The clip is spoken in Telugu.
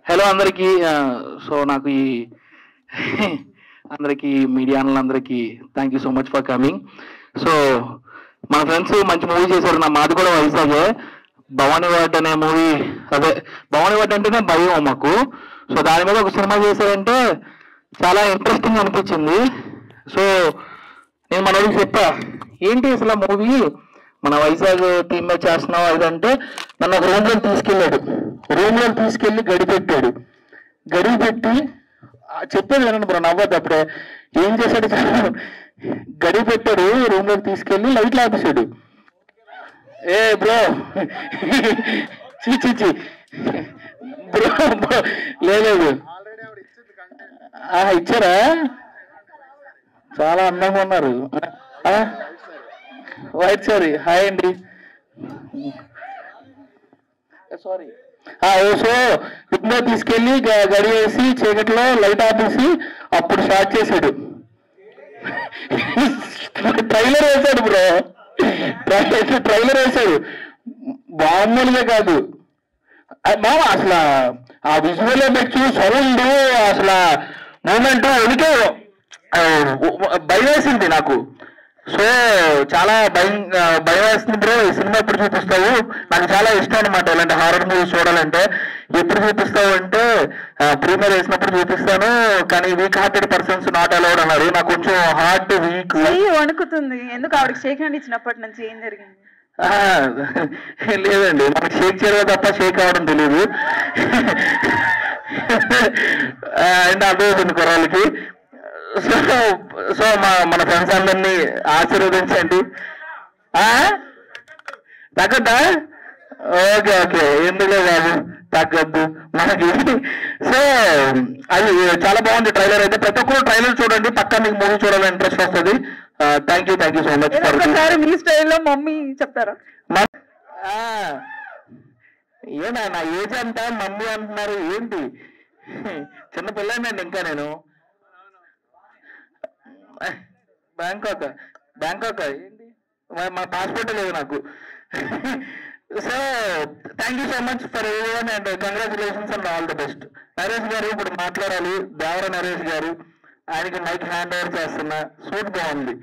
హలో అందరికీ. సో నాకు ఈ అందరికీ మీడియా అందరికీ thank you so much for coming. So మా ఫ్రెండ్స్ మంచి మూవీ చేశారు. మాది కూడా వైజాగే. భవానీ వార్డ్ అనే మూవీ, అదే భవానీ వార్డ్ అంటేనే భయం మాకు. సో దాని మీద ఒక సినిమా చేశారంటే చాలా ఇంట్రెస్టింగ్ అనిపించింది. సో నేను మనకి చెప్పా, ఏంటి అసలు ఆ మూవీ మన వైజాగ్ టీమ్ మీద చేస్తున్నావు అదంటే, నన్ను ఒక రూమ్లోకి తీసుకెళ్ళాడు. రూమ్లోకి తీసుకెళ్ళి గడిపెట్టాడు. గడిపెట్టి చెప్పేది వినండి బ్రో, నవ్వద్దు. అప్పుడే ఏం చేశాడు, గడిపెట్టాడు. రూమ్లోకి తీసుకెళ్ళి లైట్లు ఆపేశాడు. ఏ బ్రో చీ బ్రో లేదు ఇచ్చారా? చాలా అందంగా ఉన్నారు. White sorry. హాయ్ అండి. సారీ. సో ఇప్పుడు తీసుకెళ్ళి గడి వేసి చీకట్లో లైట్ ఆపేసి అప్పుడు స్టార్ట్ చేశాడు. ట్రైలర్ వేశాడు బ్రో, ట్రైలర్ వేశాడు. మామూలుగా కాదు మామ, అసలు ఆ విజువల్ ఎఫెక్ట్స్, సౌండ్, అసలు మూమెంట్ ఉనికి భయం వేసింది నాకు. సో చాలా భయం వేస్తుంది బ్రో. ఈ సినిమా ఎప్పుడు చూపిస్తావు? నాకు చాలా ఇష్టం అనమాట ఇలాంటి హారర్ మూవీస్ చూడాలంటే. ఎప్పుడు చూపిస్తావు అంటే ప్రీమియర్ వేసినప్పుడు చూపిస్తాను, కానీ weak hearted persons not allowed అన్నారు. నాకు కొంచెం హార్ట్ వీక్ వణుకుతుంది. ఎందుకు ఆవిడకి షేక్ హ్యాండ్ ఇచ్చినప్పటి నుంచి ఏం జరిగింది? లేదండి, మనకి షేక్ చేయడం తప్ప షేక్ అవ్వడం తెలియదు. అండ్ అర్థమవుతుంది కుర్రాళ్ళకి. సో మన ఫ్రెండ్స్ అందరినీ ఆశీర్వదించండి. తగ్గద్దా? ఓకే ఓకే, ఎందుకులే బాబు, తగ్గద్దు మనకి. సో అది చాలా బాగుంది ట్రైలర్ అయితే. ప్రతి ఒక్కరు ట్రైలర్ చూడండి, పక్కా మీకు మూవీ చూడాలని ఇంట్రెస్ట్ వస్తుంది. Thank you so much. మీ స్టైల్లో మమ్మీ చెప్తారా? ఏనా నా ఏజ్ అంతా మమ్మీ అంటున్నారు ఏంటి? చిన్న పిల్లండి ఇంకా నేను. బ్యాంకాక్ ఏంటి, మా పాస్పోర్ట్ లేదు నాకు. So thank you so much for everyone and congratulations and all the best. Naresh గారు ఇప్పుడు మాట్లాడాలి. దేవర నరేష్ గారు, ఆయనకి మైక్ హ్యాండ్ ఓవర్ చేస్తున్నా. సూట్ బాగుంది.